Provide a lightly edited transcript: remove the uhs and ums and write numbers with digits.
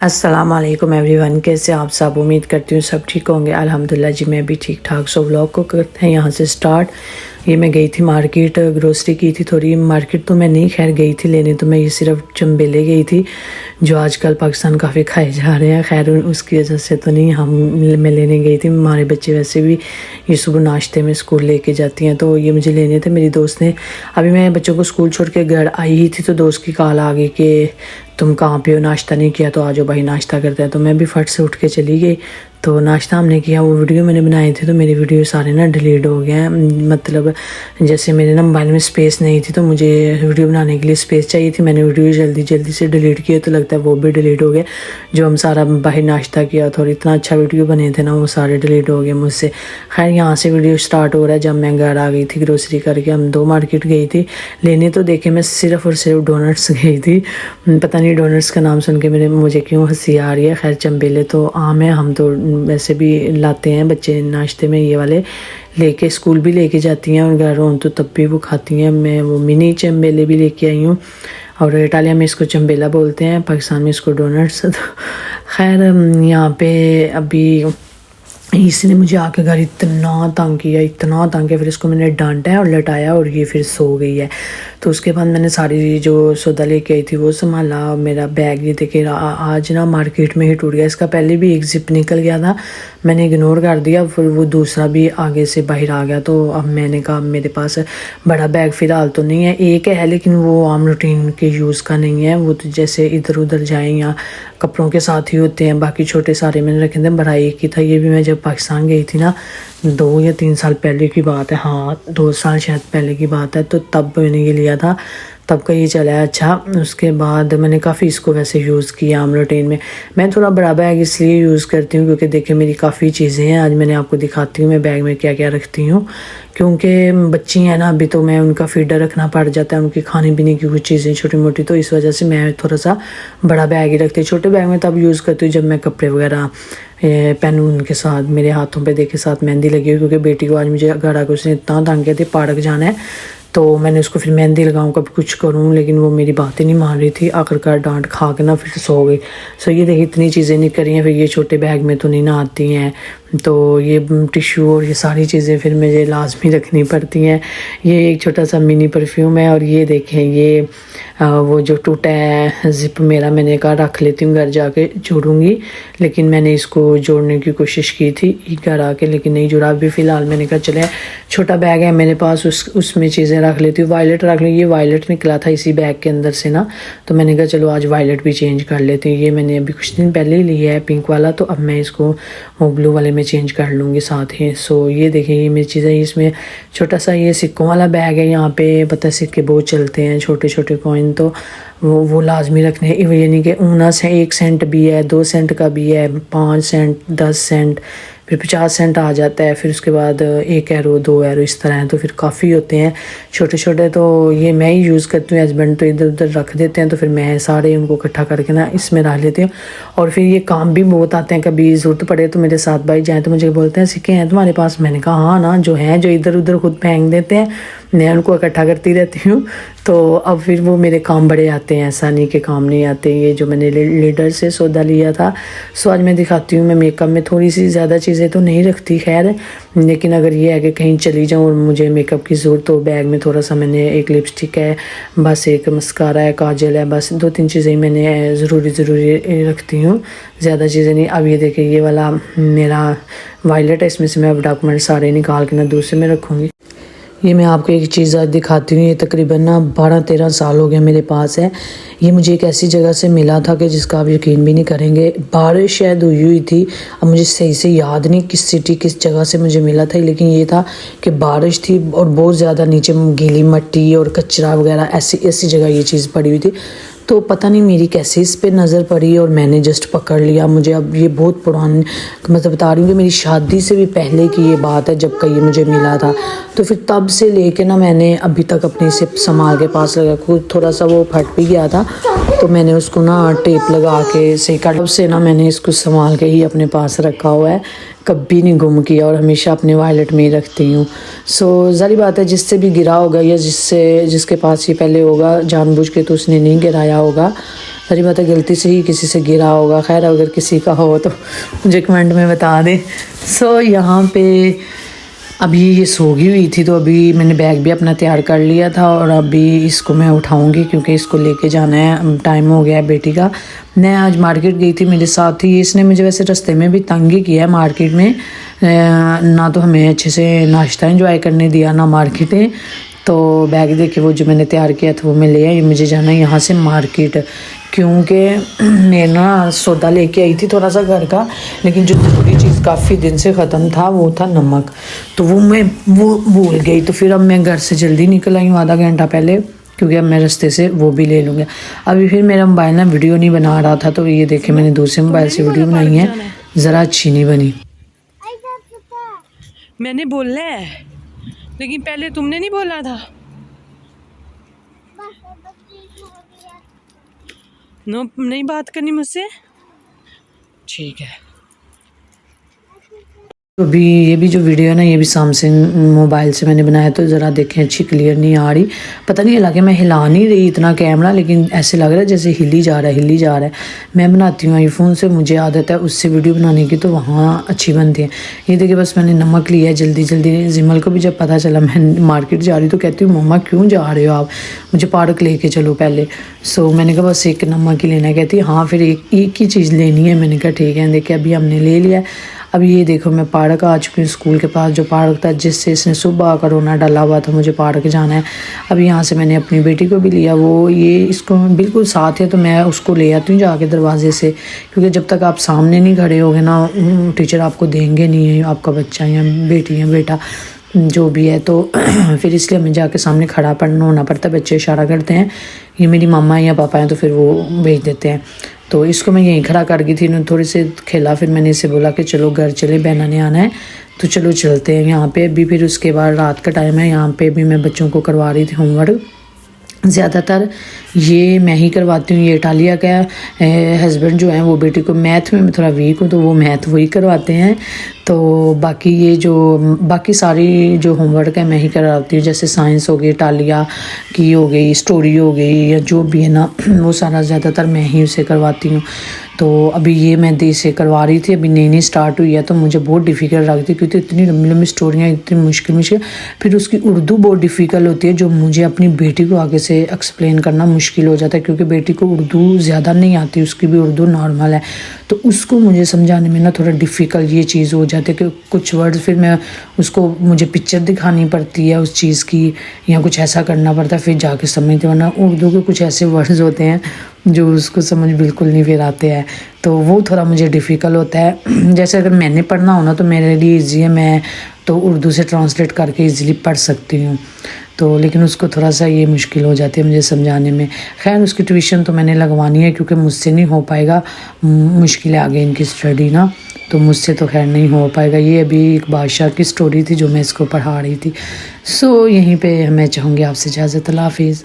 अस्सलाम वालेकुम एवरीवन, कैसे आप सब। उम्मीद करती हूँ सब ठीक होंगे। अल्हम्दुलिल्लाह जी मैं भी ठीक ठाक। सो व्लॉग को करते हैं यहाँ से स्टार्ट। ये मैं गई थी मार्केट, ग्रोसरी की थी थोड़ी। मार्केट तो मैं नहीं खैर गई थी लेने, तो मैं ये सिर्फ चंबेले गई थी जो आजकल पाकिस्तान काफ़ी खाए जा रहे हैं। खैर उसकी वजह से तो नहीं, मैं लेने गई थी। हमारे बच्चे वैसे भी ये सुबह नाश्ते में स्कूल लेके जाती हैं, तो ये मुझे लेने थे। मेरी दोस्त ने, अभी मैं बच्चों को स्कूल छोड़ के घर आई ही थी तो दोस्त की कॉल आ गई कि तुम कहाँ पे हो, नाश्ता नहीं किया तो आ जाओ भाई नाश्ता करते हैं। तो मैं भी फट से उठ के चली गई। तो नाश्ता हमने किया। वो वीडियो मैंने बनाए थे तो मेरे वीडियो सारे ना डिलीट हो गए हैं। मतलब जैसे मेरे ना मोबाइल में स्पेस नहीं थी, तो मुझे वीडियो बनाने के लिए स्पेस चाहिए थी। मैंने वीडियो जल्दी जल्दी से डिलीट किए तो लगता है वो भी डिलीट हो गए। जो हम सारा बाहर नाश्ता किया था और इतना अच्छा वीडियो बने थे ना, वो सारे डिलीट हो गए मुझसे। खैर यहाँ से वीडियो स्टार्ट हो रहा है। जब मैं घर आ गई थी ग्रोसरी करके, हम 2 मार्केट गई थी लेने। तो देखे मैं सिर्फ और सिर्फ डोनट्स गई थी। पता नहीं डोनट्स का नाम सुन के मुझे क्यों हंसी आ रही है। खैर चंबेले तो आम है, हम तो वैसे भी लाते हैं बच्चे नाश्ते में, ये वाले लेके स्कूल भी लेके जाती हैं और घर हों तो तब भी वो खाती हैं। मैं वो मिनी चंबेले भी लेके आई हूँ, और इटालिया में इसको चंबेला बोलते हैं, पाकिस्तान में इसको डोनट्स। तो खैर यहाँ पे अभी इसने मुझे आके घर इतना तंग किया, फिर इसको मैंने डांटा है और लटाया और ये फिर सो गई है। तो उसके बाद मैंने सारी जो सौदा लेके आई थी वो संभाला। मेरा बैग ये देखे आज ना मार्केट में ही टूट गया। इसका पहले भी एक जिप निकल गया था, मैंने इग्नोर कर दिया, फिर वो दूसरा भी आगे से बाहर आ गया। तो अब मैंने कहा मेरे पास बड़ा बैग फ़िलहाल तो नहीं है, एक है लेकिन वो आम रूटीन के यूज़ का नहीं है। वो तो जैसे इधर उधर जाएँ या कपड़ों के साथ ही होते हैं। बाकी छोटे सारे मैंने रखे थे, बड़ा एक ही था। ये भी मैं जब पाकिस्तान गई थी ना, 2 या 3 साल पहले की बात है, हाँ 2 साल शायद पहले की बात है, तो तब मैंने ये लिया था, तब का ये चला है। अच्छा उसके बाद मैंने काफ़ी इसको वैसे यूज़ किया आम रूटीन में। मैं थोड़ा बड़ा बैग इसलिए यूज़ करती हूँ क्योंकि देखिए मेरी काफ़ी चीज़ें हैं। आज मैंने आपको दिखाती हूँ मैं बैग में क्या क्या रखती हूँ, क्योंकि बच्ची हैं ना अभी, तो मैं उनका फीडर रखना पड़ जाता है, उनकी खाने पीने की कुछ चीज़ें छोटी मोटी, तो इस वजह से मैं थोड़ा सा बड़ा बैग ही रखती हूँ। छोटे बैग में तब यूज़ करती हूँ जब मैं कपड़े वगैरह पहनूँ उनके साथ। मेरे हाथों पे देखे साथ मेहंदी लगी हुई, क्योंकि बेटी को आज मुझे घर आकर उसने इतना तंग किया था, पार्क जाना है, तो मैंने उसको फिर मेहंदी लगाऊँ कभी कुछ करूँ, लेकिन वो मेरी बात ही नहीं मान रही थी। आखिरकार डांट खा के ना फिर सो गई। सो ये देखिए इतनी चीज़ें नहीं करी हैं। फिर ये छोटे बैग में तो नहीं ना आती हैं, तो ये टिश्यू और ये सारी चीज़ें फिर मुझे लाजमी रखनी पड़ती हैं। ये एक छोटा सा मिनी परफ्यूम है, और ये देखें ये वो जो टूटा है ज़िप मेरा, मैंने कहा रख लेती हूँ घर जाके जोड़ूंगी, लेकिन मैंने इसको जोड़ने की कोशिश की थी घर आके, लेकिन नहीं जुड़ा। अभी फ़िलहाल मैंने कहा चले छोटा बैग है मेरे पास, उसमें चीज़ें रख लेती हूँ। वायलेट रख ली, ये वायलेट निकला था इसी बैग के अंदर से ना, तो मैंने कहा चलो आज वायलेट भी चेंज कर लेती हूँ। ये मैंने अभी कुछ दिन पहले ही लिया है पिंक वाला, तो अब मैं इसको वो ब्लू वाले में चेंज कर लूँगी साथ ही। सो ये देखिए ये मेरी चीज़ें, इसमें छोटा सा ये सिक्कों वाला बैग है। यहाँ पे पता है सिक्के बहुत चलते हैं, छोटे छोटे कॉइन, तो वो लाजमी रखने हैं। यानी कि ऊना से 1 सेंट भी है, 2 सेंट का भी है, 5 सेंट, 10 सेंट, फिर 50 सेंट आ जाता है, फिर उसके बाद 1 यूरो, 2 यूरो, इस तरह है, तो फिर काफ़ी होते हैं छोटे छोटे। तो ये मैं ही यूज़ करती हूँ, हस्बैंड तो इधर उधर रख देते हैं, तो फिर मैं सारे उनको इकट्ठा करके ना इसमें रख लेती हूँ। और फिर ये काम भी बहुत आते हैं, कभी ज़रूरत पड़े तो मेरे साथ भाई जाएँ तो मुझे बोलते हैं सिक्के हैं तुम्हारे पास। मैंने कहा हाँ ना, जो हैं जो इधर उधर खुद फेंक देते हैं, मैं उनको इकट्ठा करती रहती हूँ। तो अब फिर वो मेरे काम बड़े आते हैं, ऐसा नहीं कि काम नहीं आते। ये जो मैंने लीडर से सौदा लिया था, सो आज मैं दिखाती हूँ। मैं मेकअप में थोड़ी सी ज़्यादा चीज़ें तो नहीं रखती खैर, लेकिन अगर ये है कि कहीं चली जाऊँ और मुझे मेकअप की ज़रूरत, तो बैग में थोड़ा सा मैंने एक लिपस्टिक है, बस एक मस्कारा है, काजल है, बस 2-3 चीज़ें मैंने ज़रूरी रखती हूँ, ज़्यादा चीज़ें नहीं। अब ये देखिए ये वाला मेरा वायलेट है, इसमें से मैं अब डॉक्यूमेंट सारे निकाल के ना दूसरे में रखूँगी। ये मैं आपको एक चीज़ आज दिखाती हूँ। ये तकरीबन ना 12-13 साल हो गया मेरे पास है। ये मुझे एक ऐसी जगह से मिला था कि जिसका आप यकीन भी नहीं करेंगे। बारिश शायद हुई थी, अब मुझे सही से याद नहीं किस सिटी किस जगह से मुझे मिला था, लेकिन ये था कि बारिश थी और बहुत ज़्यादा नीचे गीली मिट्टी और कचरा वगैरह ऐसी जगह ये चीज़ पड़ी हुई थी। तो पता नहीं मेरी कैसे इस पे नज़र पड़ी और मैंने जस्ट पकड़ लिया। मुझे अब ये बहुत पुरानी, मतलब बता रही हूँ कि मेरी शादी से भी पहले की ये बात है जब का ये मुझे मिला था। तो फिर तब से लेके ना मैंने अभी तक अपने से संभाल के पास लगा। खुद थोड़ा सा वो फट भी गया था, तो मैंने उसको ना टेप लगा के सही कर, तब से ना मैंने इसको संभाल के ही अपने पास रखा हुआ है। कभी नहीं गुम किया और हमेशा अपने वॉलेट में ही रखती हूँ। सो ज़ाहिर बात है जिससे भी गिरा होगा या जिसके पास ये पहले होगा जानबूझ के तो उसने नहीं गिराया होगा, ज़ाहिर बात है गलती से ही किसी से गिरा होगा। खैर अगर किसी का हो तो मुझे कमेंट में बता दें। सो यहाँ पे अभी ये सोगी हुई थी तो अभी मैंने बैग भी अपना तैयार कर लिया था और अभी इसको मैं उठाऊंगी क्योंकि इसको लेके जाना है, टाइम हो गया है बेटी का। मैं आज मार्केट गई थी, मेरे साथ ही इसने मुझे वैसे रास्ते में भी तंग ही किया है मार्केट में, ना तो हमें अच्छे से नाश्ता एंजॉय करने दिया ना मार्केटें। तो बैग देखे वो जो मैंने तैयार किया था वो मैं ले आई। मुझे जाना है यहाँ से मार्केट क्योंकि मैं ना सौदा लेके आई थी थोड़ा सा घर का, लेकिन जो थोड़ी चीज़ काफ़ी दिन से ख़त्म था वो था नमक, तो वो भूल गई। तो फिर अब मैं घर से जल्दी निकल आई हूँ आधा घंटा पहले, क्योंकि अब मैं रास्ते से वो भी ले लूँगा। अभी फिर मेरा मोबाइल ना वीडियो नहीं बना रहा था, तो ये देखे मैंने दूसरे मोबाइल से वीडियो बनाई है, ज़रा अच्छी नहीं बनी। मैंने बोला है लेकिन पहले तुमने नहीं बोला था। नो नहीं बात करनी मुझसे, ठीक है। अभी ये भी जो वीडियो है ना ये भी सैमसंग मोबाइल से मैंने बनाया, तो ज़रा देखें अच्छी क्लियर नहीं आ रही। पता नहीं लगे मैं हिला नहीं रही इतना कैमरा, लेकिन ऐसे लग रहा है जैसे हिली जा रहा है। मैं बनाती हूँ आईफोन से, मुझे आदत है उससे वीडियो बनाने की, तो वहाँ अच्छी बनती है। ये देखिए बस मैंने नमक लिया है जल्दी जल्दी। जिमल को भी जब पता चला मैं मार्केट जा रही तो कहती हूँ मम्मा क्यों जा रहे हो आप, मुझे पार्क लेके चलो पहले। सो मैंने कहा बस एक नमक ही लेना है। कहती हाँ फिर एक ही चीज़ लेनी है। मैंने कहा ठीक है। देखिए अभी हमने ले लिया। अभी ये देखो मैं पार्क आ चुकी हूँ, स्कूल के पास जो पार्क था जिससे इसने सुबह आकर रोना डाला हुआ था मुझे पार्क जाना है। अभी यहाँ से मैंने अपनी बेटी को भी लिया, वो ये इसको बिल्कुल साथ है, तो मैं उसको ले आती हूँ जाके दरवाजे से, क्योंकि जब तक आप सामने नहीं खड़े होगे ना टीचर आपको देंगे नहीं आपका बच्चा या बेटी या बेटा जो भी है, तो फिर इसलिए हमें जाके सामने खड़ा पड़ना होना पड़ता है। बच्चे इशारा करते हैं, ये मेरी मामा या पापा हैं तो फिर वो भेज देते हैं। तो इसको मैं यहीं खड़ा कर गई थी, इन्होंने थोड़ी से खेला, फिर मैंने इसे बोला कि चलो घर चले, बहना ने आना है तो चलो चलते हैं यहाँ पे। अभी फिर उसके बाद रात का टाइम है, यहाँ पे भी मैं बच्चों को करवा रही थी होमवर्क। ज़्यादातर ये मैं ही करवाती हूँ। ये इटालिया का हस्बैंड जो है वो बेटी को मैथ में मैं थोड़ा वीक हूँ तो वो मैथ वही करवाते हैं। तो बाकी ये जो बाकी सारी जो होमवर्क है मैं ही करवाती हूँ, जैसे साइंस हो गई, इटालिया की हो गई, स्टोरी हो गई, या जो भी है ना वो सारा ज़्यादातर मैं ही उसे करवाती हूँ। तो अभी ये मैं इसे करवा रही थी, अभी नई नई स्टार्ट हुई है तो मुझे बहुत डिफ़िकल्ट लगती है, क्योंकि इतनी लंबी लंबी स्टोरियाँ, इतनी मुश्किल, फिर उसकी उर्दू बहुत डिफ़िकल्ट होती है, जो मुझे अपनी बेटी को आगे से एक्सप्लेन करना मुश्किल हो जाता है, क्योंकि बेटी को उर्दू ज़्यादा नहीं आती, उसकी भी उर्दू नॉर्मल है, तो उसको मुझे समझाने में ना थोड़ा डिफ़िकल्ट ये चीज़ हो जाती है कि कुछ वर्ड फिर मैं उसको मुझे पिक्चर दिखानी पड़ती है उस चीज़ की, या कुछ ऐसा करना पड़ता है फिर जाके समझते, वरना उर्दू के कुछ ऐसे वर्ड्स होते हैं जो उसको समझ बिल्कुल नहीं फिर आते हैं, तो वो थोड़ा मुझे डिफ़िकल्ट होता है। जैसे अगर मैंने पढ़ना हो ना तो मेरे लिए ईजी है, मैं तो उर्दू से ट्रांसलेट करके ईज़िली पढ़ सकती हूँ, तो लेकिन उसको थोड़ा सा ये मुश्किल हो जाती है मुझे समझाने में। खैर उसकी ट्यूशन तो मैंने लगवानी है, क्योंकि मुझसे नहीं हो पाएगा, मुश्किल है आगे इनकी स्टडी ना, तो मुझसे तो खैर नहीं हो पाएगा। ये अभी एक बादशाह की स्टोरी थी जो मैं इसको पढ़ा रही थी। सो यहीं पे मैं चाहूँगी आपसे इजाज़त, अल्लाह हाफिज़।